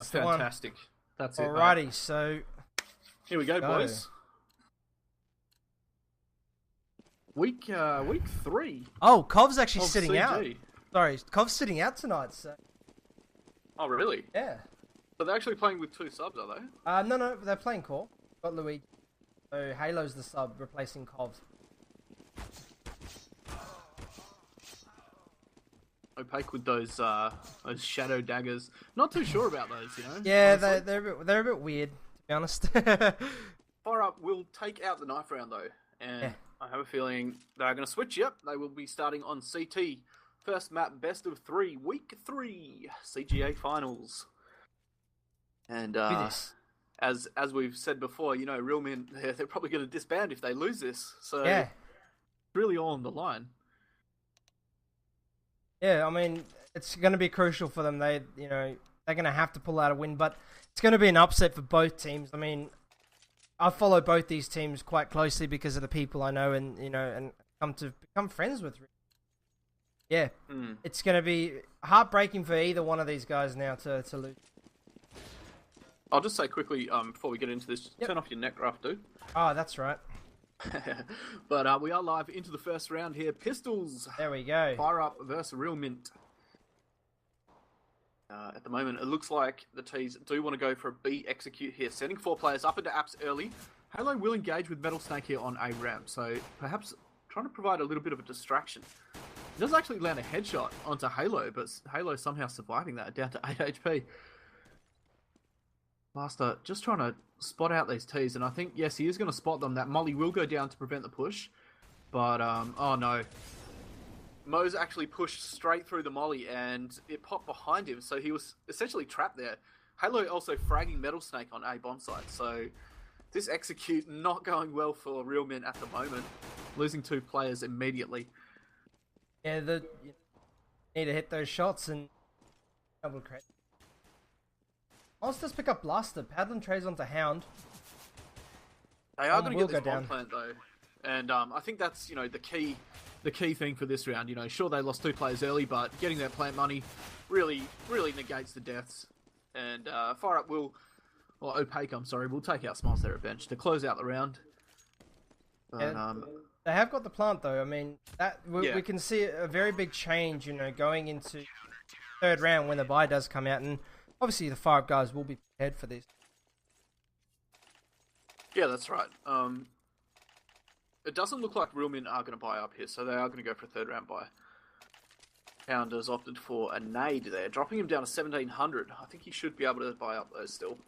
That's the one. Fantastic. That's it, mate. Alrighty, so Here we go, boys. Week 3 oh, Cov's actually of sitting CG. out. Sorry, Cov's sitting out tonight. So Oh, really? yeah. So they're actually playing with 2 subs, are they? No, they're playing core. Got Luigi. So Halo's the sub replacing Cov. Opaque with those shadow daggers. Not too sure about those, you know. Yeah, honestly. they're a bit weird, to be honest. FireUP will take out the knife round though, and Yeah. I have a feeling they're going to switch. Yep, they will be starting on CT. First map, best of 3, week 3, CGA finals. And Do this. as we've said before, you know, real men they're probably going to disband if they lose this. So Yeah. it's really all on the line. Yeah, I mean, it's going to be crucial for them. They're going to have to pull out a win, but it's going to be an upset for both teams. I mean, I follow both these teams quite closely because of the people I know and come to become friends with. Yeah, It's going to be heartbreaking for either one of these guys now to lose. I'll just say quickly before we get into this, Yep. turn off your neck graph, dude. Oh, that's right. But we are live into the first round here. Pistols. There we go. FireUP versus Real Mint. At the moment, it looks like the T's do want to go for a B execute here, sending 4 players up into apps early. Halo will engage with Metal Snake here on A ramp, so perhaps trying to provide a little bit of a distraction. He does actually land a headshot onto Halo, but Halo somehow surviving that down to 8 HP. Blaster just trying to spot out these T's, and I think, yes, he is going to spot them. That molly will go down to prevent the push, but, oh no. Mo's actually pushed straight through the molly, and it popped behind him, so he was essentially trapped there. Halo also fragging Metal Snake on A bomb site, so this execute not going well for Real Men at the moment. Losing 2 players immediately. Yeah, you need to hit those shots and double credit. Monsters pick up Blaster. Padlin trades onto Hound. They are going to will get this go bomb down. plant though, and I think that's the key thing for this round. Sure they lost 2 players early, but getting that plant money really negates the deaths. And FireUp or Opaque, I'm sorry, will take out Smiles there at bench to close out the round. But, Yeah. They have got the plant though. I mean, Yeah. we can see a very big change, going into third round when the buy does come out, and obviously the FireUp guys will be prepared for this. Yeah, that's right. It doesn't look like Real Men are going to buy up here, so they are going to go for a third round buy. Pounder's opted for a nade there, dropping him down to 1700. I think he should be able to buy up those still,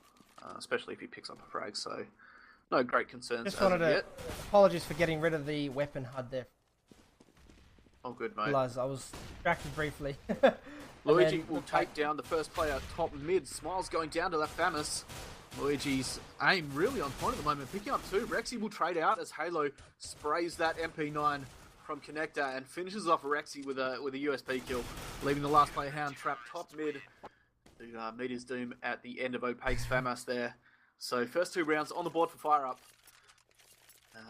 especially if he picks up a frag, so no great concerns Just as wanted of to yet. apologies for getting rid of the weapon HUD there. Oh, good, mate. Realised I was distracted briefly. Luigi then will look like- take down the first player top mid. Smiles going down to that Famus. Luigi's aim really on point at the moment, picking up 2. Rexy will trade out as Halo sprays that MP9 from Connector and finishes off Rexy with a USP kill, leaving the last player Hound trapped top mid to meet his doom at the end of Opaque's Famas there. So first 2 rounds on the board for FireUp.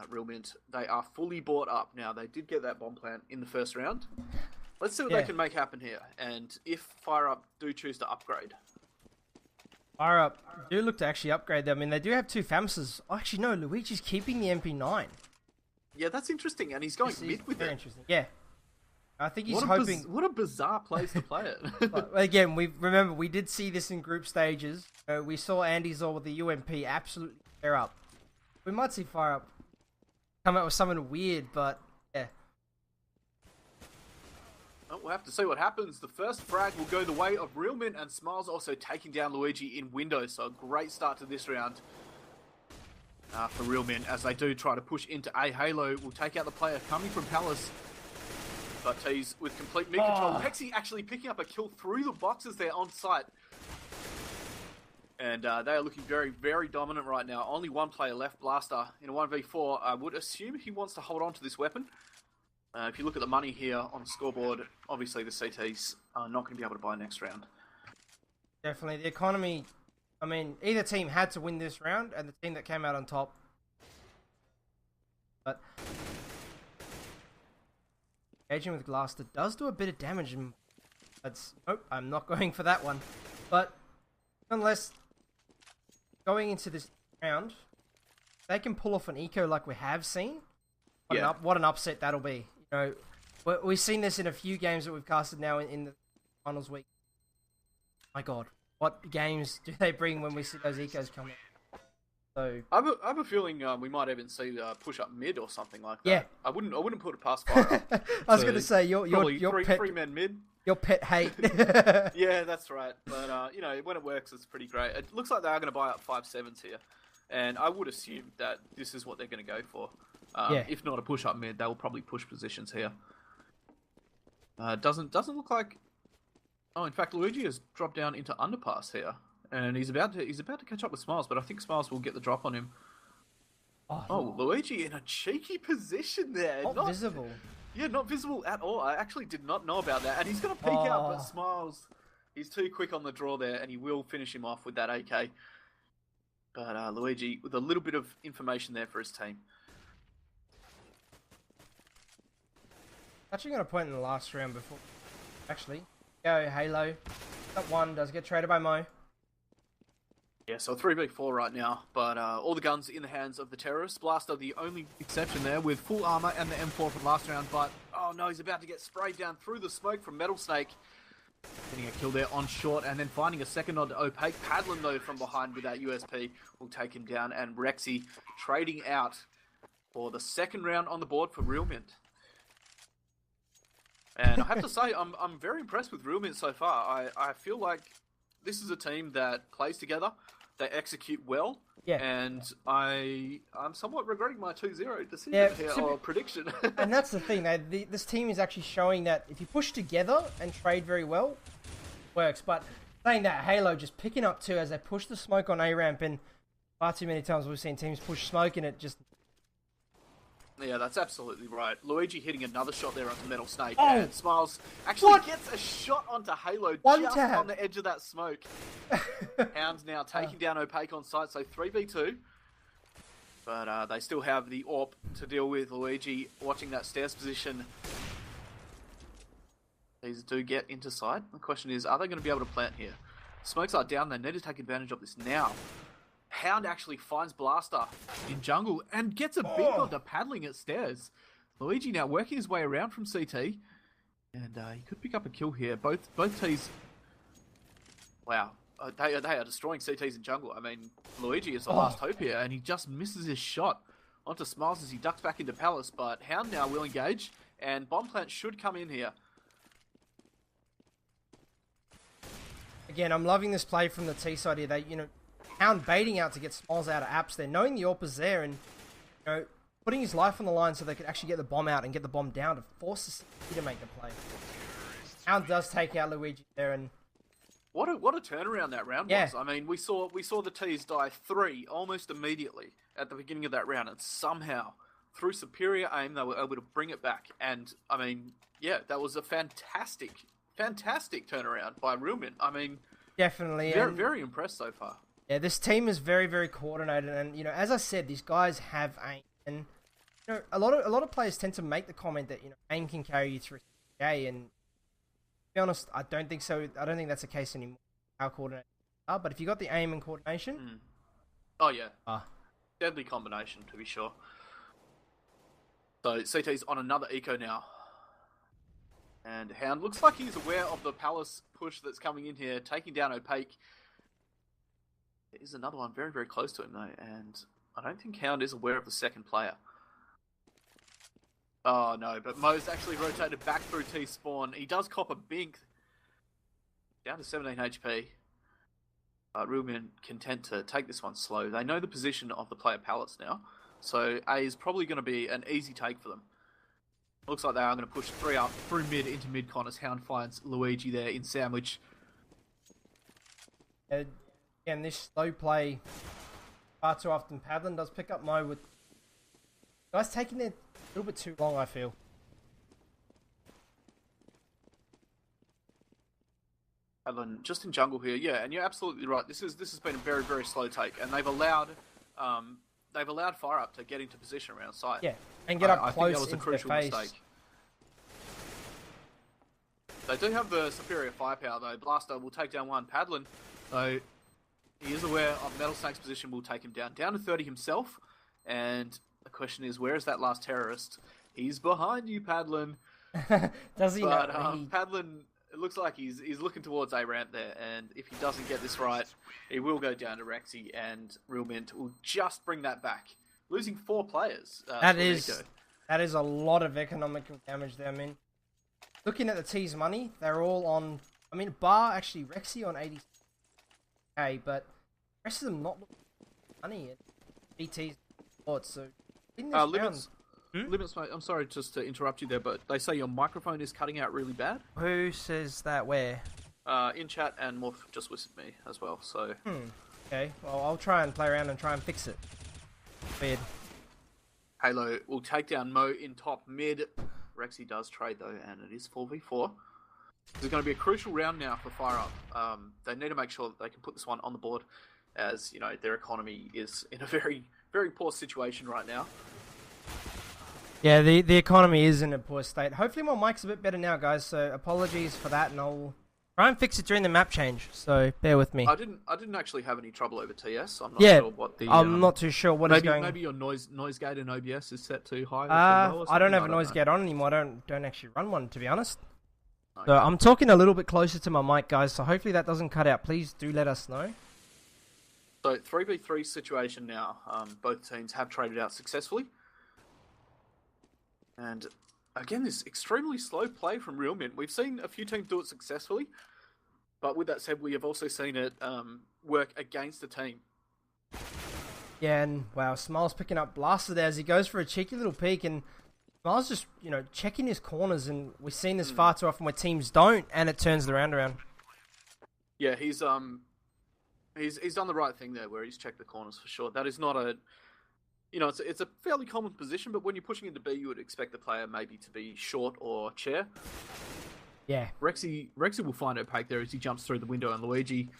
Real Mint, they are fully bought up now. They did get that bomb plant in the first round. Let's see what they can make happen here, and if FireUp do choose to upgrade. FireUp do look to actually upgrade them. I mean, they do have 2 Famuses. Oh, actually, no, Luigi's keeping the MP9. Yeah, that's interesting, and he's going mid with Very it. interesting. Yeah. I think he's What hoping... what a bizarre place to play it. But again, we did see this in group stages. We saw Andy Zor with the UMP absolutely tear up. We might see FireUp come out with something weird, but yeah. Well, we'll have to see what happens. The first frag will go the way of Real Mint, and Smiles also taking down Luigi in windows. So a great start to this round for Real Mint as they do try to push into A. Halo will take out the player coming from Palace. But he's with complete mid control. Pexi actually picking up a kill through the boxes there on site. And they are looking very, very dominant right now. Only 1 player left, Blaster, in a 1v4. I would assume he wants to hold on to this weapon. If you look at the money here on the scoreboard, obviously the CTs are not going to be able to buy next round. Definitely. The economy, I mean, either team had to win this round, and the team that came out on top. But engaging with Glaster does do a bit of damage. And that's... Nope, I'm not going for that one. But unless going into this round, they can pull off an eco like we have seen. What an upset that'll be. You know, we've seen this in a few games that we've casted now in the finals week. My God, what games do they bring when we see those ecos come in? So I have a feeling we might even see push up mid or something like that. Yeah. I wouldn't put it past FireUp. I was going to say your three men mid. Your pet hate. Yeah, that's right. But you know, when it works, it's pretty great. It looks like they are going to buy up 5/7s here, and I would assume that this is what they're going to go for. If not a push up mid, they will probably push positions here. Doesn't look like. Oh, in fact, Luigi has dropped down into underpass here, and he's about to catch up with Smiles, but I think Smiles will get the drop on him. Oh, Luigi in a cheeky position there. Not visible. Yeah, not visible at all. I actually did not know about that. And he's going to peek out, but Smiles, he's too quick on the draw there, and he will finish him off with that AK. But Luigi, with a little bit of information there for his team. Actually going to point in the last round before... Actually, go Halo. That one does get traded by Mo. Yeah, so 3v4 right now, but all the guns in the hands of the terrorists. Blaster, the only exception there, with full armor and the M4 from last round, but oh no, he's about to get sprayed down through the smoke from Metal Snake. Getting a kill there on short, and then finding a second on Opaque. Padlin, though, from behind with that USP will take him down, and Rexy trading out for the second round on the board for Real Mint. And I have to say, I'm very impressed with Real Mint so far. I feel like this is a team that plays together. They execute well, and I'm somewhat regretting my 2-0 decision here, or prediction. And that's the thing, this team is actually showing that if you push together and trade very well, it works. But saying that, Halo just picking up too as they push the smoke on A-ramp, and far too many times we've seen teams push smoke and it just... Yeah, that's absolutely right. Luigi hitting another shot there onto Metal Snake, and Smiles actually gets a shot onto Halo just on the edge of that smoke. Hounds now taking down Opaque on site, so 3v2. But they still have the AWP to deal with. Luigi watching that stairs position. These do get into sight. The question is, are they going to be able to plant here? Smokes are down, they need to take advantage of this now. Hound actually finds Blaster in jungle and gets a big onto paddling at stairs. Luigi now working his way around from CT, and he could pick up a kill here. Both Ts, wow, they are destroying CTs in jungle. I mean, Luigi is the last hope here, and he just misses his shot onto Smiles as he ducks back into Palace. But Hound now will engage, and bomb plant should come in here. Again, I'm loving this play from the T side here. They, Hound baiting out to get Smiles out of apps there, knowing the AWP is there, and putting his life on the line so they could actually get the bomb out and get the bomb down to force the CT to make the play. Hound does take out Luigi there, and what a turnaround that round was. I mean, we saw the T's die 3 almost immediately at the beginning of that round, and somehow through superior aim they were able to bring it back. And I mean, yeah, that was a fantastic turnaround by Real Mint. I mean, definitely very impressed so far. Yeah, this team is very, very coordinated, and as I said, these guys have aim, and a lot of players tend to make the comment that aim can carry you through a. And to be honest, I don't think so. I don't think that's the case anymore. How coordinated they are, but if you got the aim and coordination, oh yeah, deadly combination to be sure. So CT's on another eco now, and Hound looks like he's aware of the Palace push that's coming in here, taking down Opaque. There is another one very, very close to him, though, and I don't think Hound is aware of the second player. Oh, no, but Mo's actually rotated back through T-spawn. He does cop a bink. Down to 17 HP. Real Mint content to take this one slow. They know the position of the player pallets now, so A is probably going to be an easy take for them. Looks like they are going to push 3 up through mid into mid-con as Hound finds Luigi there in sandwich. Again, this slow play far too often. Padlin does pick up Mo with guys taking it a little bit too long, I feel. Padlin just in jungle here, yeah, and you're absolutely right. This has been a very, very slow take, and they've allowed FireUP to get into position around site. Yeah, and get up I close think that was a crucial mistake. They do have the superior firepower though. Blaster will take down one. Padlin, though, He is aware of Metal Snake's position will take him down to 30 himself. And the question is, where is that last terrorist? He's behind you, Padlin. Does he But know? Padlin, it looks like he's looking towards a ramp there, and if he doesn't get this right, he will go down to Rexy, and Real Mint will just bring that back, losing 4 players. That is a lot of economical damage there. I mean, looking at the T's money, they're all on. I mean, bar actually Rexy on 80k, but the rest of them not money. BT's so in this Limits. Limits, mate, I'm sorry just to interrupt you there, but they say your microphone is cutting out really bad. Who says that? Where? In chat, and Morph just whispered me as well, so... Okay, well, I'll try and play around and try and fix it. Weird. Halo will take down Mo in top mid. Rexy does trade, though, and it is 4v4. This is going to be a crucial round now for FireUp. They need to make sure that they can put this one on the board, as, you know, their economy is in a very, very poor situation right now. Yeah, the economy is in a poor state. Hopefully my mic's a bit better now, guys, so apologies for that, and I'll try and fix it during the map change, so bear with me. I didn't actually have any trouble over TS. I'm not sure what the... I'm not too sure what is going on. Maybe your noise gate in OBS is set too high or low or I don't have a noise gate on anymore. I don't actually run one, to be honest. Okay. So I'm talking a little bit closer to my mic, guys, so hopefully that doesn't cut out. Please do let us know. So 3v3 situation now. Both teams have traded out successfully. And again, this extremely slow play from Real Mint. We've seen a few teams do it successfully, but with that said, we have also seen it work against the team. Yeah, and wow, Smiles picking up Blaster there as he goes for a cheeky little peek, and Smiles just, you know, checking his corners, and we've seen this far too often where teams don't, and it turns the round around. Yeah, he's done the right thing there, where he's checked the corners for sure. That is not a... You know, it's a fairly common position, but when you're pushing into B, you would expect the player maybe to be short or chair. Yeah. Rexy will find Opaque there as he jumps through the window, and Luigi,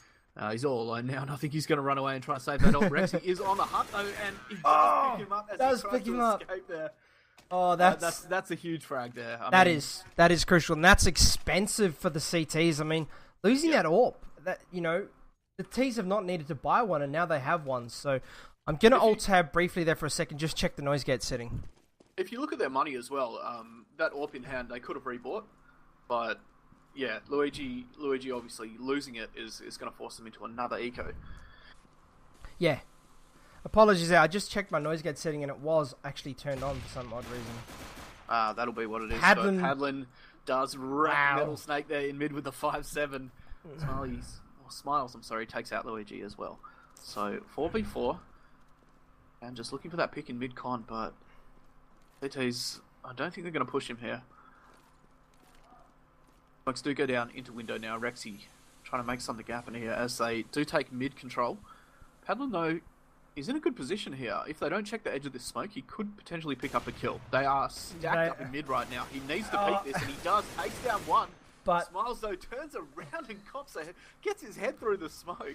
he's all alone now, and I think he's going to run away and try to save that ult. Rexy is on the hunt, though, and he does pick him up as he tries to escape there. Oh, that's a huge frag there. That is crucial, and that's expensive for the CTs. I mean, losing that AWP, that, you know, the Ts have not needed to buy one, and now they have one, so... I'm going to alt-tab briefly there for a second, just check the noise gate setting. If you look at their money as well, that AWP in hand, they could have rebought. But, yeah, Luigi obviously losing it is going to force them into another eco. Yeah. Apologies there, I just checked my noise gate setting and it was actually turned on for some odd reason. That'll be what it is. Padlin, so Padlin does wreck Metal Snake there in mid with the 5-7. Smiles, takes out Luigi as well. So, 4v4. And just looking for that pick in mid-con, but CT's, I don't think they're going to push him here. Smokes do go down into window now. Rexy trying to make something happen here as they do take mid-control. Padlin, though, is in a good position here. If they don't check the edge of this smoke, he could potentially pick up a kill. They are stacked up in mid right now. He needs to peek this, and he does. Takes down one. But Smiles, though, turns around and cops a head, gets his head through the smoke.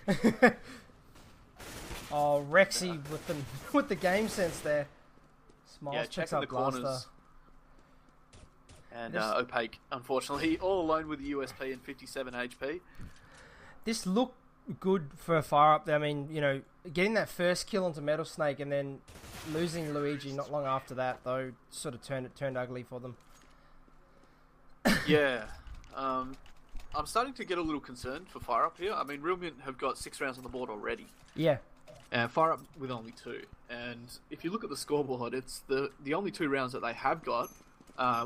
Oh, Rexy with the game sense there. Smiles picks up the Blaster. Corners. And Opaque, unfortunately, all alone with the USP and 57 HP. This looked good for FireUp there. I mean, you know, getting that first kill onto Metal Snake and then losing Luigi not long after that, though, sort of turned ugly for them. Yeah. I'm starting to get a little concerned for FireUp here. I mean, Real Mint have got 6 rounds on the board already. Yeah. And FireUp with only 2. And if you look at the scoreboard, it's the only 2 rounds that they have got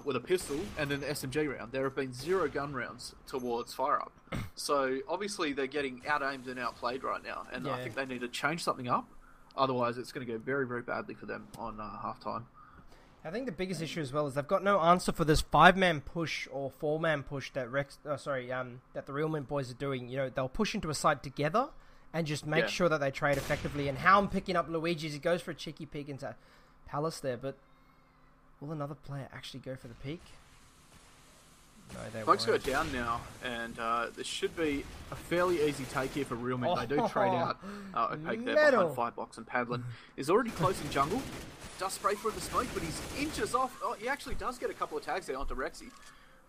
with a pistol and then the SMG round. There have been 0 gun rounds towards FireUp. So obviously they're getting out-aimed and outplayed right now. And I think they need to change something up. Otherwise, it's going to go very, very badly for them on halftime. I think the biggest issue as well is they've got no answer for this 5-man push or 4-man push that that the Real Mint boys are doing. You know, they'll push into a side together and just make sure that they trade effectively. And how I'm picking up Luigi as he goes for a cheeky peek into Palace there, but will another player actually go for the peek? No, they won't. Folks go down now, and this should be a fairly easy take here for Real Mint. They do trade out Opaque there behind Firebox, and Padlin is already close in jungle. Does spray through the smoke, but he's inches off. Oh, he actually does get a couple of tags there onto Rexy.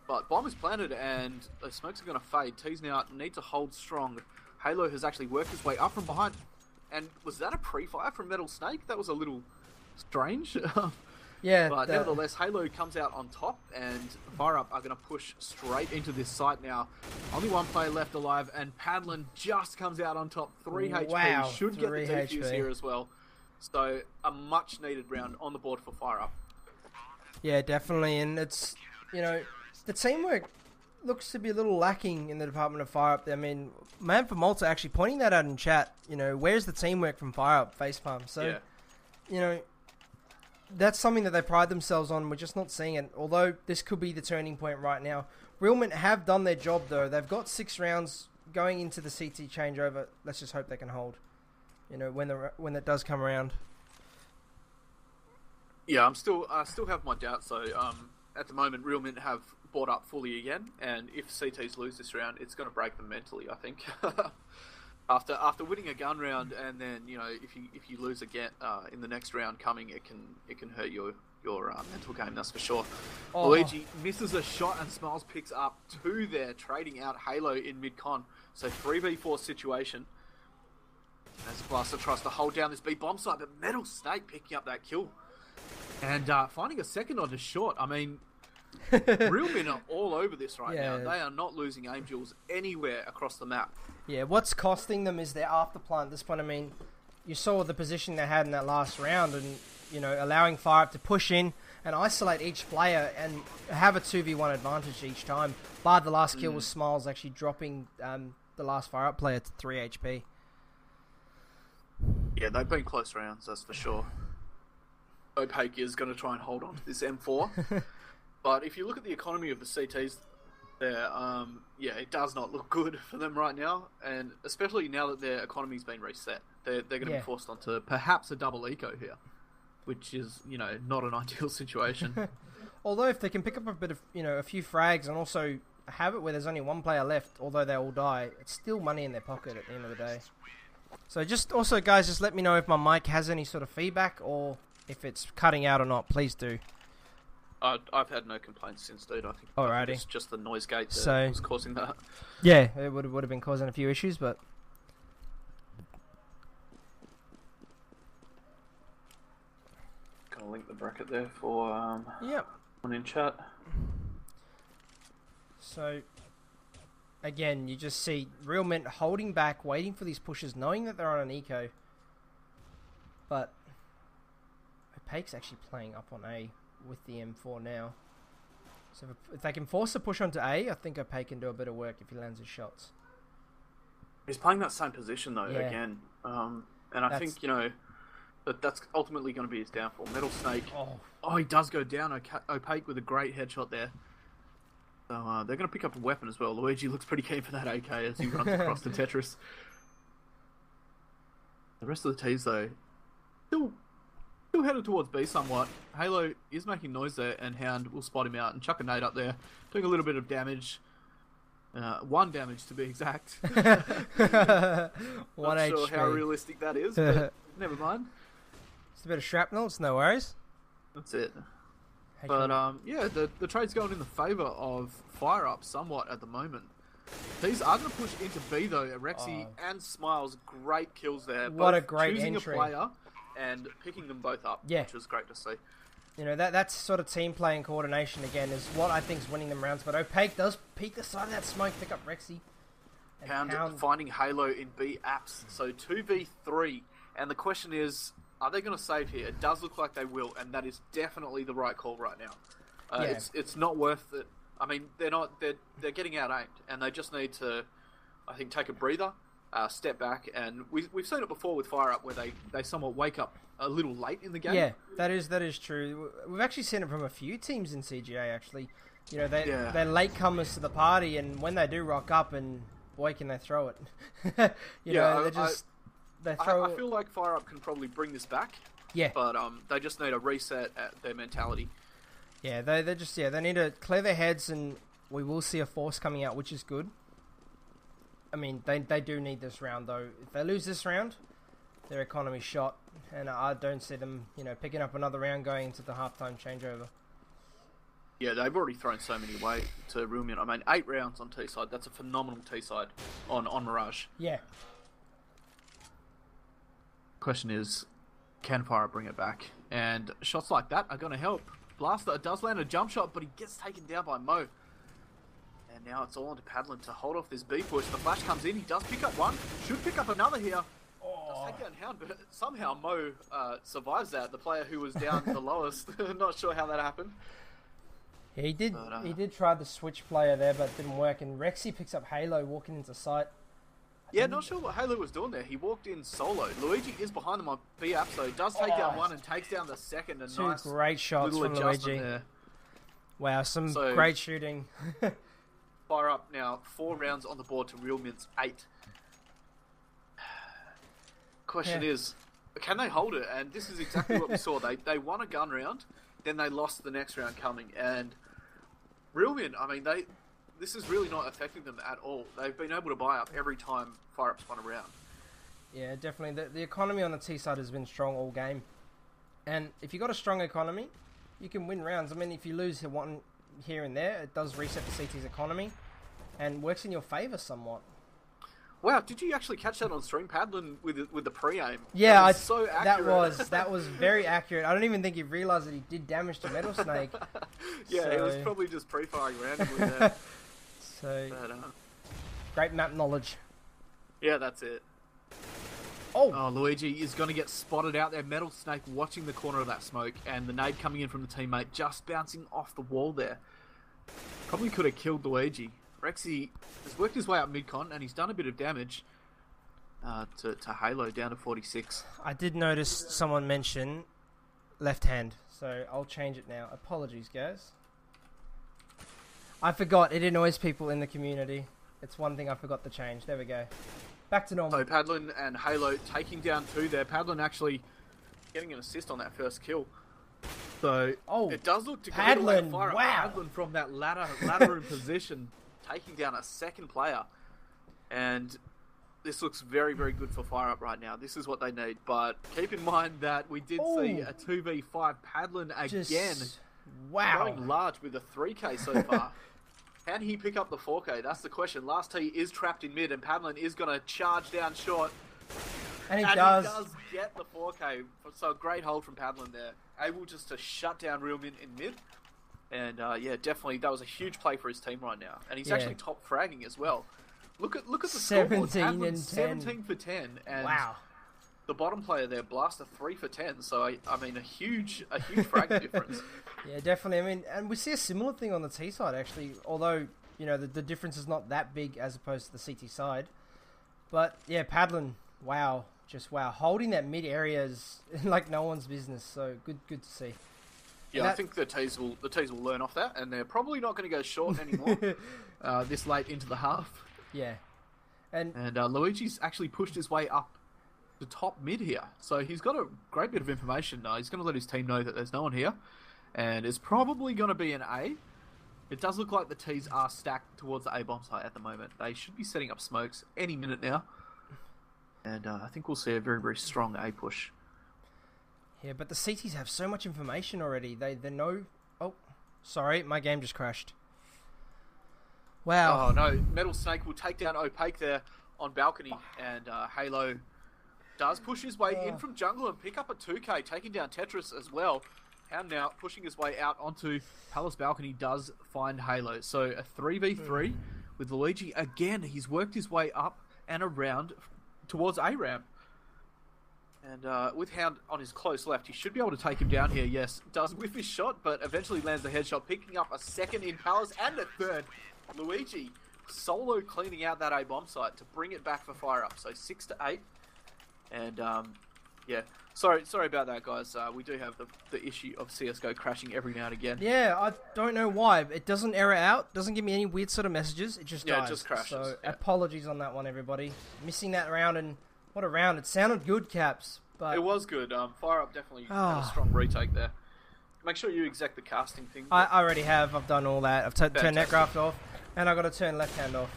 But bomb is planted, and the smokes are going to fade. T's now need to hold strong. Halo has actually worked his way up from behind. And was that a pre-fire from Metal Snake? That was a little strange. Yeah, but nevertheless, Halo comes out on top, and FireUp are going to push straight into this site now. Only one player left alive, and Padlin just comes out on top. 3 HP. Wow, Should get the 3 defuse HP. here as well. So, a much-needed round on the board for FireUp. Yeah, definitely, and it's, you know, the teamwork looks to be a little lacking in the department of FireUp. I mean, Man for Malta actually pointing that out in chat, you know, where's the teamwork from FireUp, Facepalm? So, Yeah. you know, that's something that they pride themselves on. We're just not seeing it. Although this could be the turning point right now. Realment have done their job though. They've got 6 rounds going into the CT changeover. Let's just hope they can hold. You know, when it does come around. Yeah, I still have my doubts. So at the moment, Realment have bought up fully again, and if CTs lose this round, it's going to break them mentally. I think. After winning a gun round, and then if you lose again in the next round coming, it can hurt your mental game. That's for sure. Oh. Luigi misses a shot, and Smiles picks up 2 there, trading out Halo in mid-con. So 3v4 situation. As Blaster tries to hold down this B bomb site, but Metal Snake picking up that kill. And finding a second on the short. I mean, Real Men are all over this right now. They are not losing aim duels anywhere across the map. Yeah, what's costing them is their afterplant at this point. I mean, you saw the position they had in that last round, and you know, allowing FireUp to push in and isolate each player and have a 2v1 advantage each time. Bar the last kill was Smiles actually dropping the last FireUp player to 3 HP. Yeah, they've been close rounds, that's for sure. Opaque is going to try and hold on to this M4. But if you look at the economy of the CTs there, it does not look good for them right now. And especially now that their economy's been reset. They're going to be forced onto perhaps a double eco here. Which is, not an ideal situation. Although if they can pick up a bit of, a few frags and also have it where there's only one player left, although they all die, it's still money in their pocket at the end of the day. So just also, guys, just let me know if my mic has any sort of feedback or if it's cutting out or not. Please do. I've had no complaints since, dude. I think Alrighty. It's just the noise gate that was causing that. Yeah, it would have been causing a few issues, but... Gonna link the bracket there for yep. one in chat. So, again, you just see Real Mint holding back, waiting for these pushes, knowing that they're on an eco. But Opaque's actually playing up on A with the M4 now. So if they can force a push onto A, I think Opaque can do a bit of work if he lands his shots. He's playing that same position though, again. And I think, that's ultimately going to be his downfall. Metal Snake. Oh, he does go down. Opaque with a great headshot there. So they're going to pick up a weapon as well. Luigi looks pretty keen for that AK as he runs across the Tetris. The rest of the teams, though, still headed towards B somewhat. Halo is making noise there, and Hound will spot him out and chuck a nade up there, doing a little bit of damage. 1 damage to be exact. Not sure how realistic that is, but never mind. It's a bit of shrapnel, it's no worries. That's it. But the trade's going in the favour of FireUp somewhat at the moment. These are going to push into B though. Rexy and Smiles, great kills there. What both a great choosing entry. a player and picking them both up, which was great to see. That's sort of team play and coordination again is what I think is winning them rounds. But Opaque does peek the side of that smoke, pick up Rexy. Hound finding Halo in B apps. So 2v3. And the question is, are they going to save here? It does look like they will, and that is definitely the right call right now. It's not worth it. I mean, they're getting out aimed, and they just need to, I think, take a breather, step back, and we've seen it before with FireUp where they somewhat wake up a little late in the game. Yeah, that is true. We've actually seen it from a few teams in CGA actually. They're latecomers to the party, and when they do rock up, and boy can they throw it. I feel like FireUp can probably bring this back. Yeah. But they just need a reset at their mentality. Yeah, they need to clear their heads, and we will see a force coming out, which is good. I mean, they do need this round though. If they lose this round, their economy's shot, and I don't see them, picking up another round going into the halftime changeover. Yeah, they've already thrown so many away to Rumian. I mean, 8 rounds on T-side. That's a phenomenal T-side on Mirage. Yeah. Question is, can FireUP bring it back? And shots like that are going to help. Blaster does land a jump shot, but he gets taken down by Mo. And now it's all on to Padlin to hold off this B push. The flash comes in. He does pick up one. Should pick up another here. Does take down Hound, but somehow Mo survives that. The player who was down the lowest. Not sure how that happened. Yeah, he did try the switch player there, but it didn't work. And Rexy picks up Halo walking into sight. Yeah, not sure what Halo was doing there. He walked in solo. Luigi is behind them on FireUP, so he does take down one and takes down the second. A Two nice great shots from Luigi. There. Wow, some great shooting. FireUP now 4 rounds on the board to Real Mint's 8. Question is, can they hold it? And this is exactly what we saw. They won a gun round, then they lost the next round coming. And Real Mint, I mean, this is really not affecting them at all. They've been able to buy up every time FireUp's won a round. Yeah, definitely. The economy on the T side has been strong all game. And if you've got a strong economy, you can win rounds. I mean, if you lose one here and there, it does reset the CT's economy and works in your favour somewhat. Wow, did you actually catch that on stream, Padlin, with the pre-aim? Yeah, so accurate. that was very accurate. I don't even think he realised that he did damage to Metal Snake. Yeah, it was probably just pre-firing randomly there. Great map knowledge. Yeah, that's it. Oh, Luigi is going to get spotted out there. Metal Snake watching the corner of that smoke, and the nade coming in from the teammate, just bouncing off the wall there. Probably could have killed Luigi. Rexy has worked his way up mid-con, and he's done a bit of damage to Halo, down to 46. I did notice someone mention left hand, so I'll change it now. Apologies, guys. I forgot. It annoys people in the community. It's one thing I forgot to change. There we go. Back to normal. So Padlin and Halo taking down 2 there. Padlin actually getting an assist on that first kill. So it does look to Padlin, fire. Wow. Padlin from that ladder room position, taking down a second player. And this looks very, very good for FireUp right now. This is what they need. But keep in mind that we did see a 2v5 Padlin again. Going large with a 3k so far. Can he pick up the 4k? That's the question. Last T is trapped in mid, and Padlin is going to charge down short. And he does get the 4k. So a great hold from Padlin there. Able just to shut down Real Mint in mid. And yeah, definitely that was a huge play for his team right now. And he's actually top fragging as well. Look at the 17 scoreboard. And 10. 17 for 10. And the bottom player there, Blaster, 3 for 10. So I mean, a huge frag difference. Yeah, definitely. I mean, and we see a similar thing on the T side actually. Although you know the difference is not that big as opposed to the CT side. But yeah, Padlin, just wow, holding that mid area is like no one's business. So good to see. Yeah, I think the T's will learn off that, and they're probably not going to go short anymore this late into the half. Yeah, and Luigi's actually pushed his way up the top mid here, so he's got a great bit of information. He's going to let his team know that there's no one here, and it's probably going to be an A. It does look like the T's are stacked towards the A bomb site at the moment. They should be setting up smokes any minute now, and I think we'll see a very, very strong A push. Yeah, but the CTs have so much information already. They know... Oh, sorry, my game just crashed. Wow. Oh, no. Metal Snake will take down Opaque there on balcony. And Halo does push his way in from jungle and pick up a 2k, taking down Tetris as well. Hound now pushing his way out onto Palace balcony does find Halo. So a 3v3 with Luigi. Again, he's worked his way up and around towards A-ramp. And with Hound on his close left, he should be able to take him down here. Yes, does whiff his shot, but eventually lands the headshot, picking up a second in Palace and a third. Luigi solo cleaning out that A-bomb site to bring it back for FireUp. So 6-8. And yeah, sorry about that, guys. We do have the issue of CSGO crashing every now and again. Yeah, I don't know why. It doesn't error out, doesn't give me any weird sort of messages. It just dies. It just crashes. So apologies on that one, everybody. Missing that round, and what a round. It sounded good, Caps. But it was good. FireUp definitely had a strong retake there. Make sure you exec the casting thing. I already have. I've done all that. I've turned Netcraft off, and I've got to turn left hand off.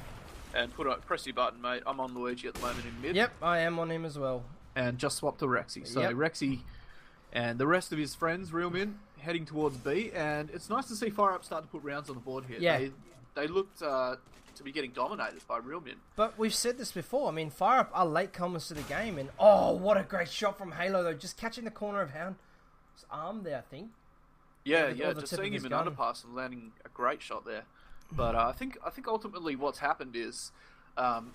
And press your button, mate. I'm on Luigi at the moment in mid. Yep, I am on him as well. And just swap to Rexy. So Rexy And the rest of his friends, Real Mint, heading towards B. And it's nice to see FireUp start to put rounds on the board here. Yeah. They looked to be getting dominated by Real Mint. But we've said this before. I mean, FireUp are latecomers to the game. And, oh, what a great shot from Halo, though. Just catching the corner of Hound's arm there, I think. Yeah, just seeing him in underpass and landing a great shot there. But I think ultimately what's happened is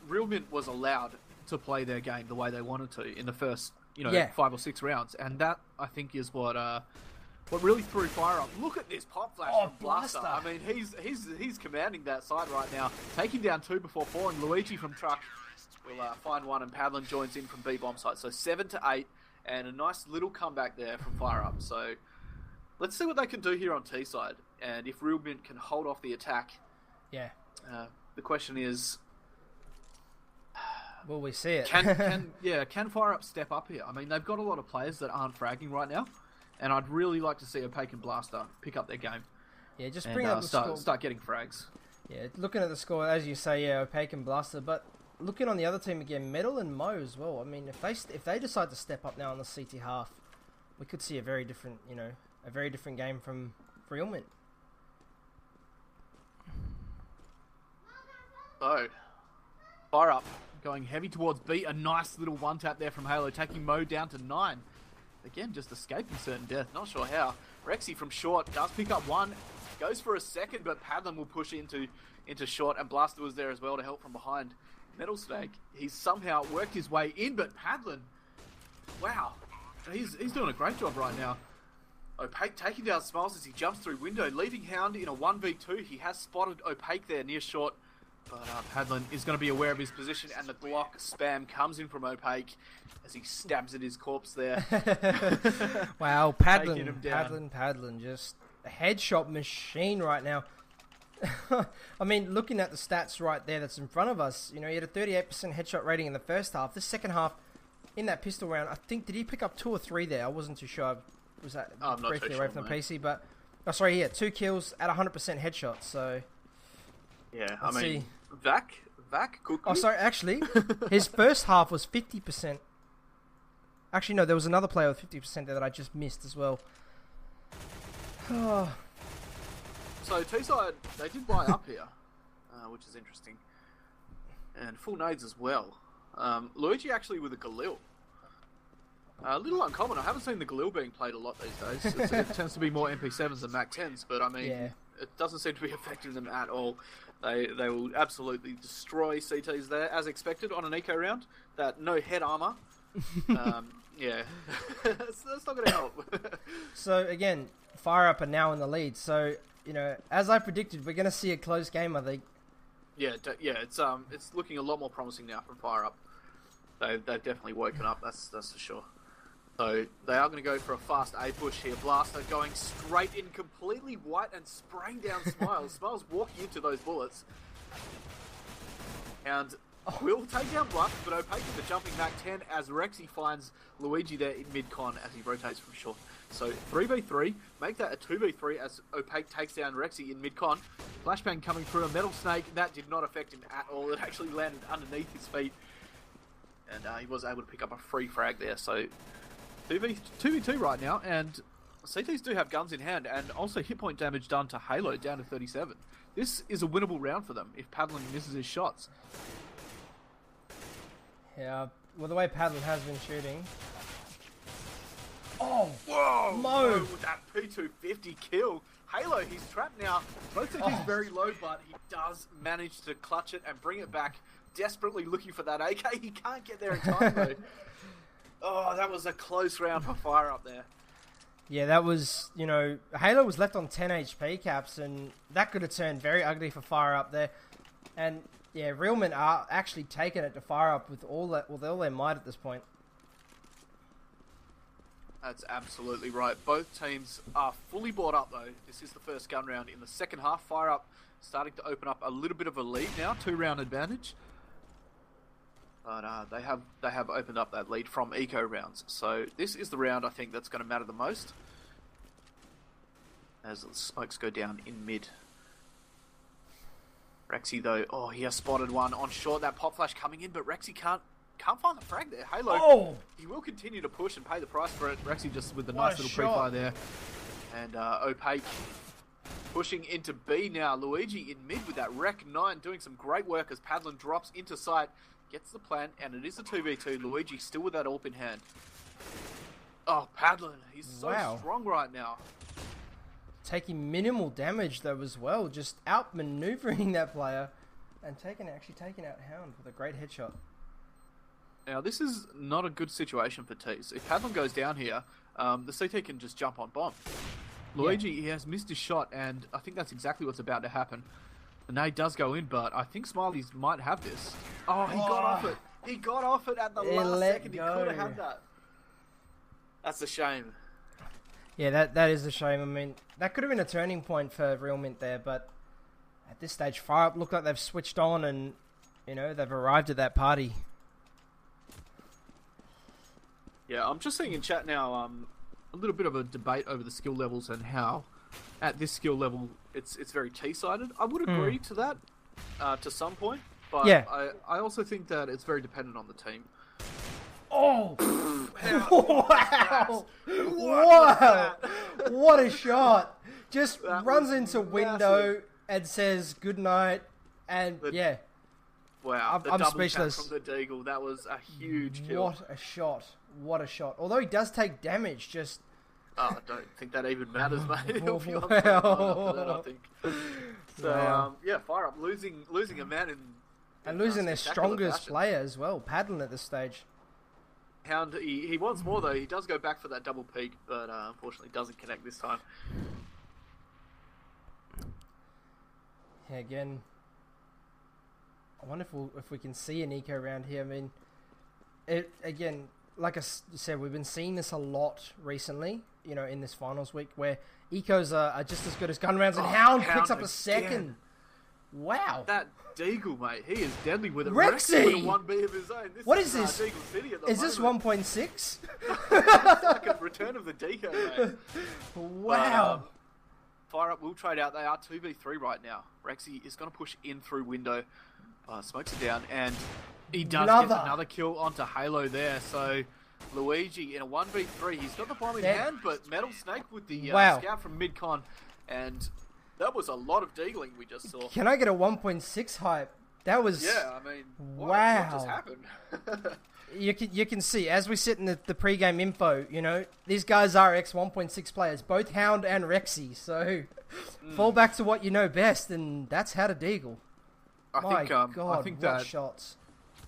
Real Mint was allowed to play their game the way they wanted to in the first 5 or 6 rounds, and that I think is what really threw FireUp. Look at this pop flash from Blaster. I mean, he's commanding that side right now, taking down 2 before 4, and Luigi from Truck will find 1, and Padlin joins in from B bomb site. So 7-8, and a nice little comeback there from FireUp. So let's see what they can do here on T side, and if Real Mint can hold off the attack. Yeah. The question is, will we see it? Can FireUp step up here? I mean, they've got a lot of players that aren't fragging right now, and I'd really like to see Opaque and Blaster pick up their game. Yeah, just bring up the score. Start getting frags. Yeah, looking at the score, as you say, yeah, Opaque and Blaster, but looking on the other team again, Metal and Mo as well. I mean, if they decide to step up now on the CT half, we could see a very different game from Real Mint. So, FireUp going heavy towards B. A nice little one-tap there from Halo, taking Mo down to 9. Again, just escaping certain death. Not sure how. Rexy from short does pick up 1. Goes for a second, but Padlin will push into short, and Blaster was there as well to help from behind. Metal Snake, he's somehow worked his way in, but Padlin, wow, he's doing a great job right now. Opaque taking down Smiles as he jumps through window, leaving Hound in a 1v2. He has spotted Opaque there near short. But Padlin is going to be aware of his position, and the Glock spam comes in from Opaque as he stabs at his corpse there. Wow, Padlin, just a headshot machine right now. I mean, looking at the stats right there that's in front of us, he had a 38% headshot rating in the first half. The second half, in that pistol round, I think, did he pick up 2 or 3 there? I wasn't too sure. Was that briefly away from the PC? But, 2 kills at 100% headshot, so... Yeah, I mean, Vac could... Oh, sorry, actually, his first half was 50%. Actually, no, there was another player with 50% there that I just missed as well. So, T-side, they did buy up here, which is interesting. And full nades as well. Luigi actually with a Galil. A little uncommon. I haven't seen the Galil being played a lot these days. It tends to be more MP7s than Mac-10s, but I mean... Yeah. It doesn't seem to be affecting them at all. They will absolutely destroy CTs there, as expected, on an eco round. That no head armor. Yeah. that's not going to help. So, again, FireUp are now in the lead. So, as I predicted, we're going to see a close game, I think. Yeah, it's looking a lot more promising now from FireUp. They've definitely woken up, that's for sure. So they are going to go for a fast A push here. Blaster going straight in, completely white and spraying down Smiles. Smiles walking into those bullets. And will take down Bluff, but Opaque with the jumping Mac 10 as Rexy finds Luigi there in mid-con as he rotates from short. So 3v3, make that a 2v3 as Opaque takes down Rexy in mid-con. Flashbang coming through, a Metal Snake. That did not affect him at all. It actually landed underneath his feet. And he was able to pick up a free frag there. So 2v2 right now, and CTs do have guns in hand, and also hit point damage done to Halo down to 37. This is a winnable round for them if Padlin misses his shots. Yeah, well, the way Padlin has been shooting. Oh, whoa! Mo with that P250 kill. Halo, he's trapped now. Both CTs very low, but he does manage to clutch it and bring it back. Desperately looking for that AK. He can't get there in time though. Oh, that was a close round for FireUp there. Yeah, that was, Halo was left on 10 HP caps, and that could have turned very ugly for FireUp there. And, yeah, Real Mint are actually taking it to FireUp with all their might at this point. That's absolutely right. Both teams are fully bought up, though. This is the first gun round. In the second half, FireUp starting to open up a little bit of a lead now, 2-round advantage. But they have opened up that lead from eco rounds. So this is the round I think that's going to matter the most. As the smokes go down in mid. Rexy though, he has spotted one on short. That pop flash coming in, but Rexy can't can't find the frag there. Halo, Oh! he will continue to push and pay the price for it. Rexy just with the What nice a little shot. pre-fire there. And Opaque pushing into B now. Luigi in mid with that Rec 9 doing some great work as Padlin drops into sight, gets the plant, and it is a 2v2. Luigi still with that AWP in hand. Oh, Padlin, he's so Wow. strong right now. Taking minimal damage though as well, just outmaneuvering that player and actually taking out Hound with a great headshot. Now, this is not a good situation for Tees. If Padlin goes down here, the CT can just jump on bomb. Luigi, he has missed his shot, and I think that's exactly what's about to happen. The nade does go in, but I think Smileys might have this. Oh, he got off it. He got off it at the last second. He could have had that. That's a shame. Yeah, that is a shame. I mean, that could have been a turning point for Real Mint there, but at this stage, FireUP look like they've switched on and, you know, they've arrived at that party. Yeah, I'm just seeing in chat now a little bit of a debate over the skill levels and how at this skill level it's very T-sided. I would agree to that to some point, but Yeah. I also think that it's very dependent on the team. Oh! Wow! Wow! What a shot! Just That runs was into window massive. and says good night, and yeah, Wow, the I'm double speechless. tap from the Deagle, that was a huge kill. what a shot! What a shot! Although he does take damage, just Oh, I don't think that even matters, mate. He'll be on Wow. that after that, I think. So, Wow. yeah, FireUP losing a man and losing their spectacular strongest fashion. player as well, Padlin at this stage. Hound, he wants more though. He does go back for that double peak, but unfortunately doesn't connect this time. Yeah, again, I wonder if we can see an eco around here. I mean, it again, like I said, we've been seeing this a lot recently. You know, in this finals week, where ecos are just as good as gun rounds, and Hound picks up a again. second. Wow. That Deagle, mate, he is deadly with it. Rexy! With a 1B of his own. What is this? Deagle City at the Is this moment. 1.6? It's like a return of the Deco, mate. Wow. FireUP will trade out. They are 2v3 right now. Rexy is going to push in through window. Smokes it down, and he does get another kill onto Halo there. So Luigi in a 1v3. He's got the bomb in hand, but Metal Snake with the scout from mid-con. And that was a lot of deagling we just saw. Can I get a 1.6 hype? That was... Yeah, I mean, what just happened? You can see, as we sit in the pre-game info, you know, these guys are ex-1.6 players, both Hound and Rexy, so fall back to what you know best, and that's how to deagle. My God, I think what that shots.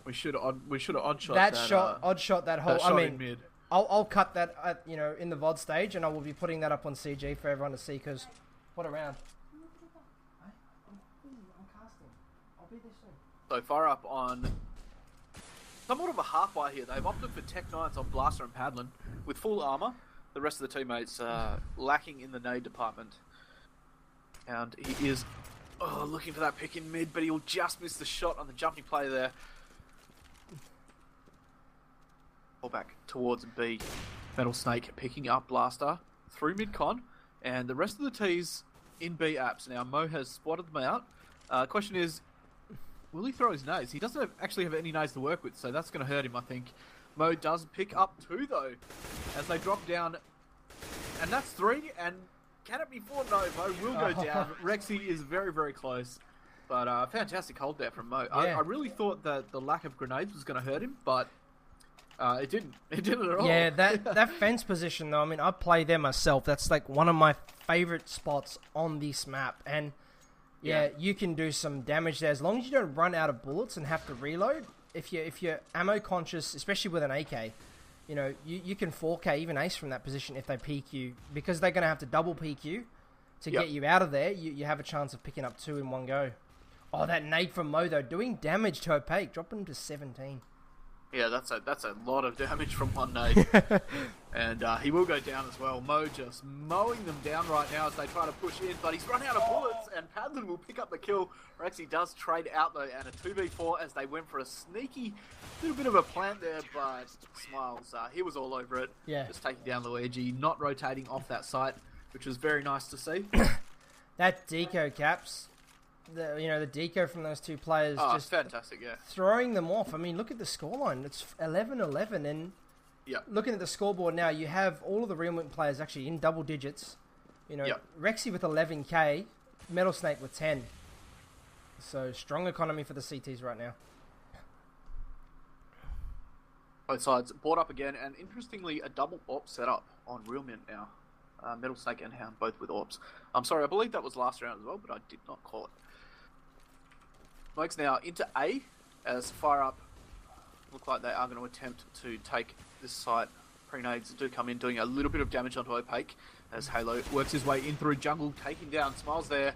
we should have odd shot That shot, odd shot, that whole... that shot I in mean, mid. I'll cut that, you know, in the VOD stage, and I will be putting that up on CG for everyone to see, because what a round. So FireUP on somewhat of a half buy here. They've opted for Tech 9s on Blaster and Padlin with full armor. The rest of the teammates lacking in the nade department. And he is looking for that pick in mid, but he'll just miss the shot on the jumping play there. Pull back towards B. Metal Snake picking up Blaster through mid-con. And the rest of the T's in B apps. Now, Mo has spotted them out. Question is, will he throw his nades? He doesn't actually have any nades to work with, so that's going to hurt him, I think. Mo does pick up 2, though, as they drop down. And that's 3, and can it be 4? No, Mo will go down. Rexy is very, very close. But fantastic hold there from Mo. Yeah. I really thought that the lack of grenades was going to hurt him, but it didn't. It didn't at all. Yeah, that fence position, though, I mean, I play there myself. That's, like, one of my favorite spots on this map, and... Yeah, you can do some damage there as long as you don't run out of bullets and have to reload. If you're ammo conscious, especially with an AK, you know you can 4K even ace from that position if they peek you, because they're going to have to double peek you to get you out of there. You have a chance of picking up 2 in one go. Oh, that nade from Mo though, doing damage to Opaque, dropping him to 17. Yeah, that's a lot of damage from one nade. And he will go down as well. Mo just mowing them down right now as they try to push in, but he's run out of bullets, and Padlin will pick up the kill. Rexy does trade out, though, and a 2v4 as they went for a sneaky little bit of a plant there, but Smiles, he was all over it. Yeah. Just taking down Luigi, not rotating off that site, which was very nice to see. That deco, Caps, the deco from those two players just fantastic, yeah. throwing them off. I mean, look at the scoreline. It's 11-11, and looking at the scoreboard now, you have all of the Real Mint players actually in double digits. Rexy with 11k, Metal Snake with 10. So strong economy for the CTs right now. Both sides brought up again, and interestingly, a double AWP setup on Real Mint now. Metal Snake and Hound both with AWPs. I'm sorry, I believe that was last round as well, but I did not call it. Smokes now into A, as FireUP look like they are going to attempt to take this site. Pre-nades do come in, doing a little bit of damage onto Opaque, as Halo works his way in through jungle, taking down Smiles there,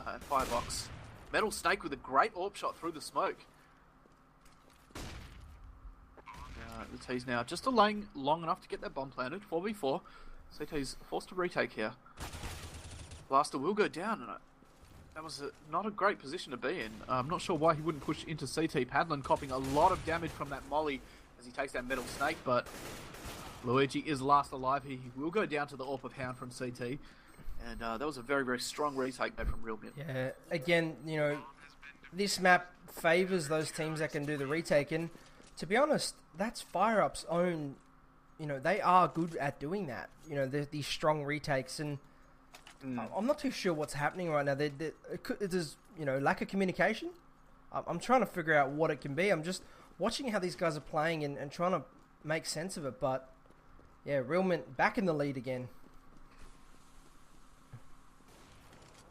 and Firebox. Metal Snake with a great AWP shot through the smoke. The T's now just delaying long enough to get that bomb planted. 4v4. CT's forced to retake here. Blaster will go down, and that was not a great position to be in. I'm not sure why he wouldn't push into CT. Padlin copping a lot of damage from that molly as he takes that Metal Snake, but Luigi is last alive. He will go down to the AWP of Hound from CT, and that was a very, very strong retake there from Real Mint. Yeah, again, this map favours those teams that can do the retake, and to be honest, that's FireUp's own, they are good at doing that. These strong retakes, and I'm not too sure what's happening right now. There's, lack of communication. I'm trying to figure out what it can be. I'm just watching how these guys are playing and trying to make sense of it. But, yeah, Real Mint back in the lead again.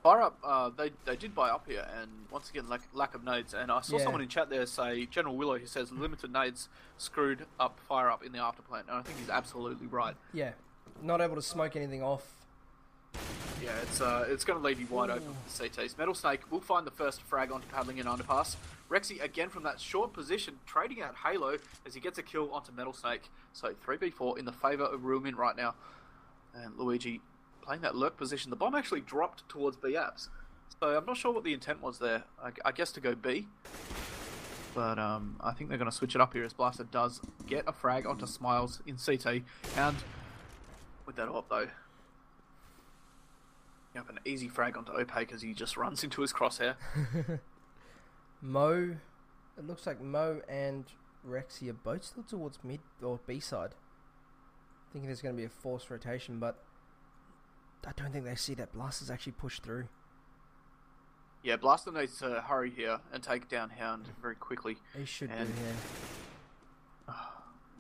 FireUp, they did buy up here, and once again, lack of nades. And I saw someone in chat there say, General Willow, who says limited nades screwed up FireUp in the afterplant, and I think he's absolutely right. Yeah, not able to smoke anything off. Yeah, it's going to leave you wide open for the CTs. Metal Snake will find the first frag onto Paddling in underpass. Rexy, again, from that short position, trading out Halo as he gets a kill onto Metal Snake. So 3v4 in the favour of Real Mint right now. And Luigi playing that lurk position. The bomb actually dropped towards B apps. So I'm not sure what the intent was there. I guess to go B. But I think they're going to switch it up here as Blaster does get a frag onto Smiles in CT. And with that AWP though, you have an easy frag onto Opaque as he just runs into his crosshair. Mo, it looks like Mo and Rexy are both still towards mid or B side. Thinking there's going to be a forced rotation, but I don't think they see that Blaster's actually pushed through. Yeah, Blaster needs to hurry here and take down Hound very quickly. He should do, yeah.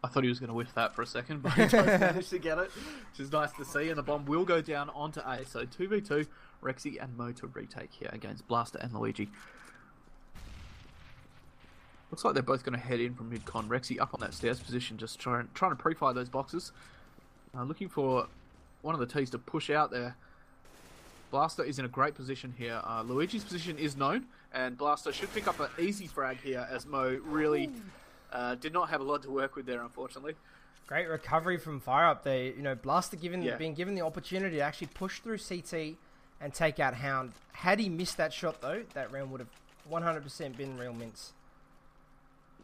I thought he was going to whiff that for a second, but he does manage to get it, which is nice to see. And the bomb will go down onto A. So 2v2, Rexy and Mo to retake here against Blaster and Luigi. Looks like they're both going to head in from mid-con. Rexy up on that stairs position, just trying to pre-fire those boxes. Looking for one of the T's to push out there. Blaster is in a great position here. Luigi's position is known, and Blaster should pick up an easy frag here as Mo really did not have a lot to work with there, unfortunately. Great recovery from FireUp there. Blaster being given the opportunity to actually push through CT and take out Hound. Had he missed that shot, though, that round would have 100% been Real Mints.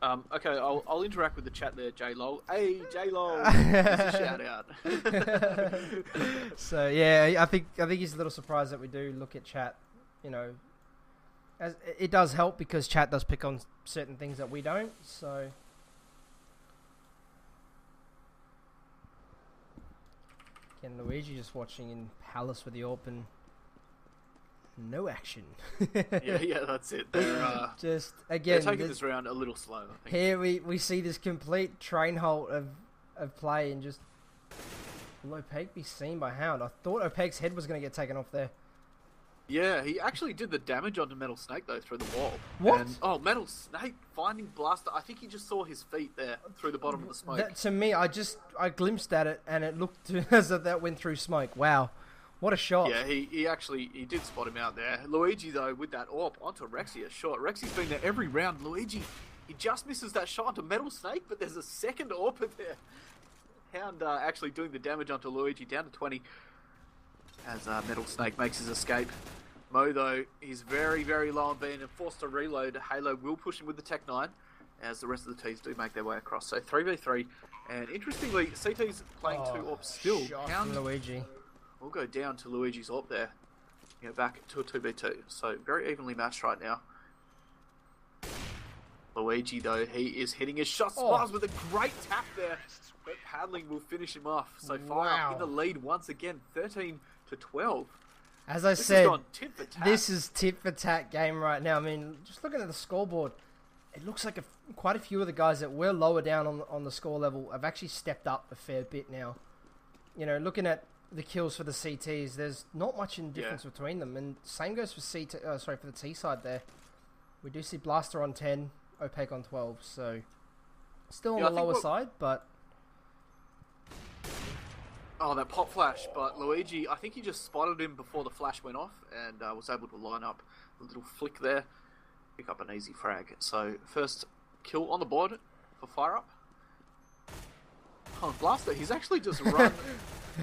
Okay, I'll interact with the chat there, J-Lol. Hey, J-Lol! Shout out. So, yeah, I think he's a little surprised that we do look at chat. As it does help because chat does pick on certain things that we don't, so... Again, Luigi just watching in Palace with the open. No action. yeah, that's it. They're just again they're taking this round a little slow, I think. Here we see this complete train halt of play and just will Opaque be seen by Hound. I thought Opaque's head was going to get taken off there. Yeah, he actually did the damage onto Metal Snake though through the wall. What? And, Metal Snake finding Blaster. I think he just saw his feet there through the bottom of the smoke. To me, I glimpsed at it and it looked as if that went through smoke. Wow. What a shot. Yeah, he did spot him out there. Luigi, though, with that AWP onto Rexy, a shot. Rexy's been there every round. Luigi, he just misses that shot onto Metal Snake, but there's a second AWP there. Hound actually doing the damage onto Luigi, down to 20, as Metal Snake makes his escape. Mo, though, he's very, very low on being and forced to reload. Halo will push him with the Tech 9, as the rest of the T's do make their way across. So 3v3, and interestingly, CT's playing 2 AWPs still. Hound Luigi. We'll go down to Luigi's AWP there. back to a 2v2. So very evenly matched right now. Luigi, though, he is hitting his shot. Smiles with a great tap there, but Paddling will finish him off. So FireUp in the lead once again, 13-12. As I said, tit for tat. This is tit for tat game right now. I mean, just looking at the scoreboard, it looks like quite a few of the guys that were lower down on the score level have actually stepped up a fair bit now. You know, looking at the kills for the CTs, there's not much in difference between them, and same goes for for the T side there. We do see Blaster on 10, Opaque on 12, so still on the lower side, but oh, that pop flash! But Luigi, I think he just spotted him before the flash went off, and was able to line up a little flick there, pick up an easy frag. So first kill on the board for FireUp. Oh, Blaster, he's actually just run.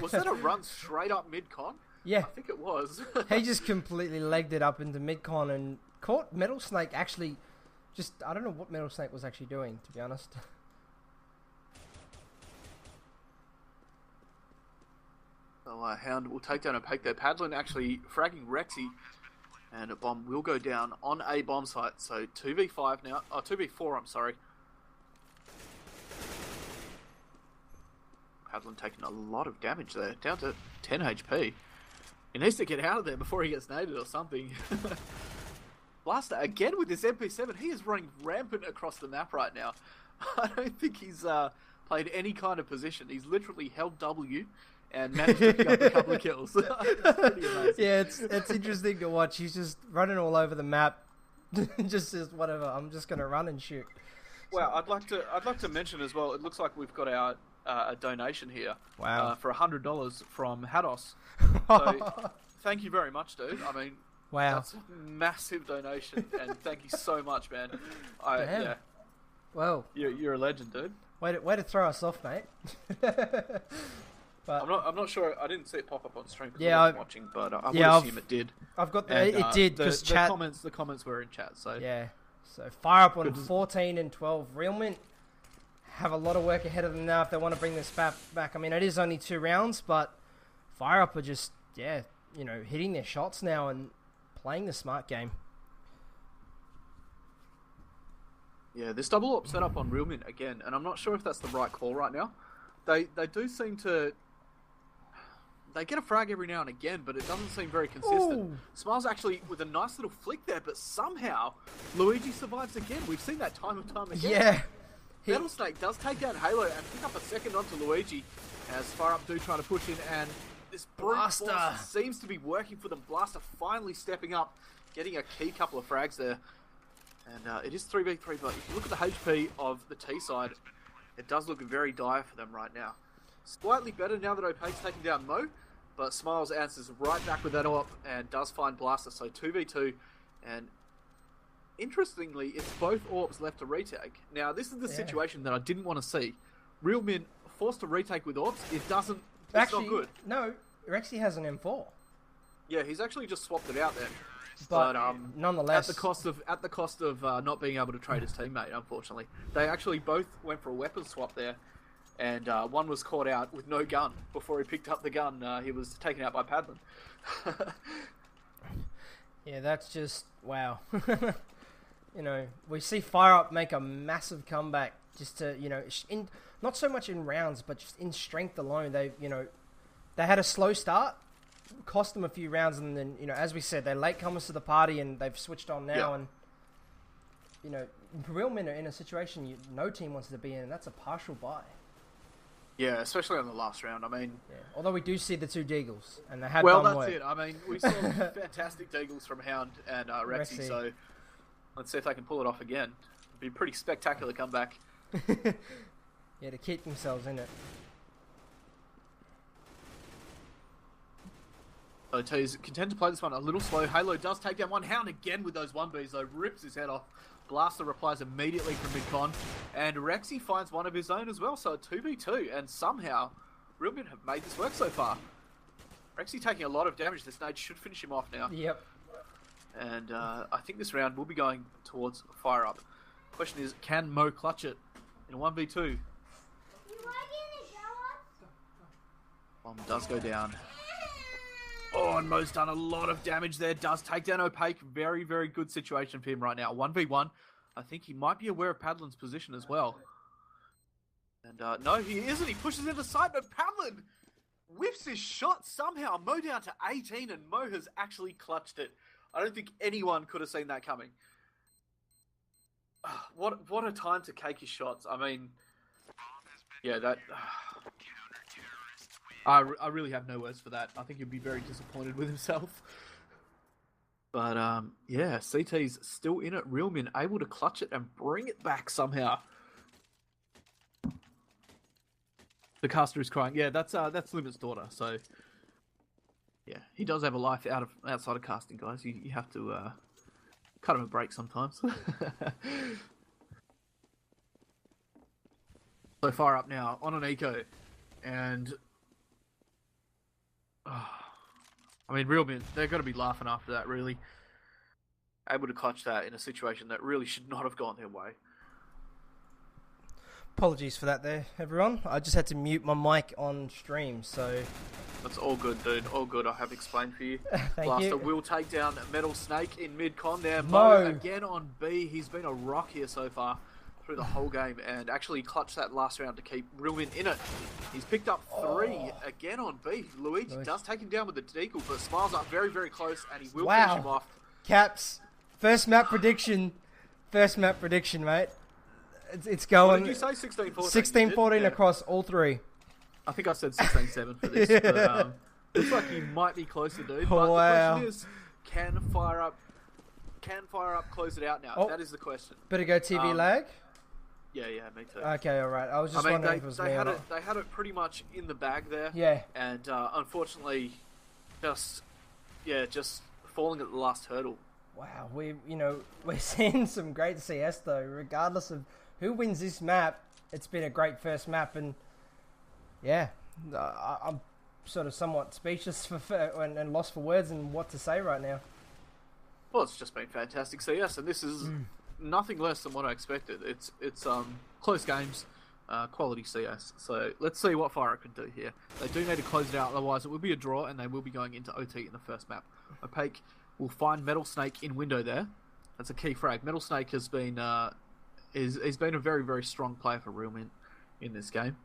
Was that a run straight up mid-con? Yeah. I think it was. He just completely legged it up into mid-con and caught Metal Snake actually just... I don't know what Metal Snake was actually doing, to be honest. So Hound will take down Opaque there. Padlin actually fragging Rexy. And a bomb will go down on a bomb site. So 2v5 now. Oh, 2v4, I'm sorry. Padlin taking a lot of damage there, down to 10 HP. He needs to get out of there before he gets naded or something. Blaster, again with this MP7, he is running rampant across the map right now. I don't think he's played any kind of position. He's literally held W and managed to pick up a couple of kills. It's pretty amazing. Yeah, it's interesting to watch. He's just running all over the map. Just says, whatever, I'm just going to run and shoot. Well, I'd like to mention as well, it looks like we've got our a donation here. Wow. For $100 from Hados. So thank you very much, dude. I mean, wow, that's a massive donation, and thank you so much, man. Damn. Yeah. Well, you're a legend, dude. Way to throw us off, mate. But I'm not sure. I didn't see it pop up on stream because yeah, I wasn't watching, but I would assume it did. I've got it did because chat. The comments were in chat. So yeah. So FireUp on 14 and 12. Real Mint have a lot of work ahead of them now if they want to bring this back. I mean, it is only 2 rounds, but FireUp are just hitting their shots now and playing the smart game. Yeah, this double up setup on Real Mint again, and I'm not sure if that's the right call right now. They do seem to. They get a frag every now and again, but it doesn't seem very consistent. Ooh. Smiles actually with a nice little flick there, but somehow Luigi survives again. We've seen that time and time again. Yeah. Metal Snake does take down Halo and pick up a second onto Luigi as FireUp do try to push in, and this Blaster seems to be working for them. Blaster finally stepping up, getting a key couple of frags there. And it is 3v3, but if you look at the HP of the T side, it does look very dire for them right now. Slightly better now that Opaque's taking down Mo, but Smiles answers right back with that op and does find Blaster, so 2v2. And interestingly, it's both AWPs left to retake. Now, this is the situation that I didn't want to see. Real Mint forced to retake with AWPs. It's not good. No, Rexy has an M4. Yeah, he's actually just swapped it out there. But nonetheless, at the cost of not being able to trade his teammate, unfortunately, they actually both went for a weapon swap there, and one was caught out with no gun before he picked up the gun. He was taken out by Padlin. Yeah, that's just wow. We see FireUp make a massive comeback just to in not so much in rounds, but just in strength alone. They had a slow start. Cost them a few rounds, and then as we said, they're latecomers to the party, and they've switched on now. And Real Men are in a situation no team wants to be in, and that's a partial buy. Yeah, especially on the last round. I mean, although we do see the 2 Deagles, and they have well, done that's work. it. I mean, we saw fantastic Deagles from Hound and Rexy, so let's see if they can pull it off again. It'd be a pretty spectacular comeback. Yeah, to keep themselves in it. So T's content to play this one a little slow. Halo does take down one. Hound again with those 1Bs, though, rips his head off. Blaster replies immediately from mid-con, and Rexy finds one of his own as well, so a 2v2, and somehow Real Men have made this work so far. Rexy taking a lot of damage. This nade should finish him off now. Yep. And I think this round will be going towards FireUp. Question is, can Mo clutch it in a 1v2? Bomb does go down. Oh, Oh, and Mo's done a lot of damage there. Does take down Opaque. Very, very good situation for him right now. 1v1. I think he might be aware of Padlin's position as well. And no, he isn't. He pushes into sight, but Padlin whiffs his shot somehow. Mo down to 18, and Mo has actually clutched it. I don't think anyone could have seen that coming. What a time to cake his shots. I mean, yeah, that... I really have no words for that. I think he'd be very disappointed with himself. But, yeah, CT's still in it. Realmin able to clutch it and bring it back somehow. The caster is crying. Yeah, that's Limit's daughter. So, yeah, he does have a life outside of casting, guys. You have to cut him a break sometimes. So FireUP now on an eco, and I mean, Realmin, they're going to be laughing after that. Really, able to clutch that in a situation that really should not have gone their way. Apologies for that there, everyone. I just had to mute my mic on stream, so... That's all good, dude. All good. I have explained for you. Thank Blaster you. will take down Metal Snake in mid-con there. Mo. Mo again on B. He's been a rock here so far through the whole game and actually clutched that last round to keep Realmin in it. He's picked up 3 again on B. Luigi does take him down with the deagle, but Smiles up very, very close, and he will finish him off. Caps. First map prediction. First map prediction, mate. It's going... What did you say? 16-14? 16-14 across all 3. I think I said 16-7 for this, but looks like you might be closer, dude. But the question is, can FireUP close it out now? Oh. That is the question. Better go TV lag? Yeah, me too. Okay, alright. I was just wondering if it was me or not. They had it pretty much in the bag there. Yeah. And unfortunately, just falling at the last hurdle. Wow, we're seeing some great CS though. Regardless of who wins this map, it's been a great first map, and yeah, I'm sort of somewhat speechless and lost for words and what to say right now. Well, it's just been fantastic CS, and this is nothing less than what I expected. It's close games, quality CS. So let's see what FireUP can do here. They do need to close it out, otherwise it will be a draw, and they will be going into OT in the first map. Opaque will find Metal Snake in window there. That's a key frag. Metal Snake has been he's been a very, very strong player for Realmin in this game.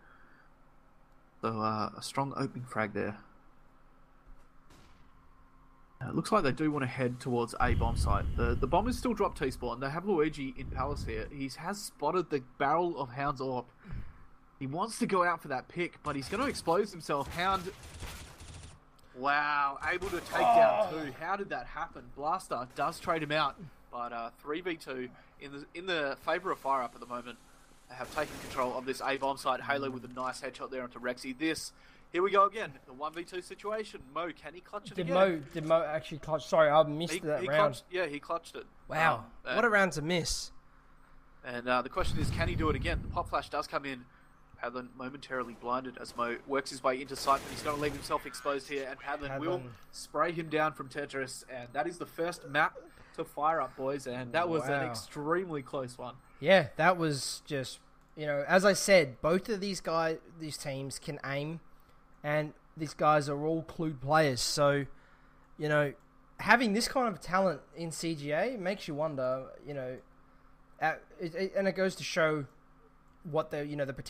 So a strong opening frag there. It looks like they do want to head towards A bomb site. The bombers still drop T-spawn. They have Luigi in Palace here. He has spotted the barrel of Hound's AWP. He wants to go out for that pick, but he's going to expose himself. Hound... Wow, able to take down 2. How did that happen? Blaster does trade him out, but 3v2 in the favour of FireUP at the moment. They have taken control of this A bomb site. Halo with a nice headshot there onto Rexy. Here we go again. The 1v2 situation. Mo, can he clutch it again? Did Mo actually clutch? Sorry, I missed that round. He clutched it. Wow, what a round to miss. And the question is, can he do it again? The pop flash does come in. Padlin momentarily blinded as Mo works his way into sight, but he's going to leave himself exposed here, and Padlin will spray him down from Tetris, and that is the first map to FireUP, boys, and that was an extremely close one. Yeah, that was just, as I said, both of these teams can aim, and these guys are all clued players, so, having this kind of talent in CGA makes you wonder, and it goes to show what the potential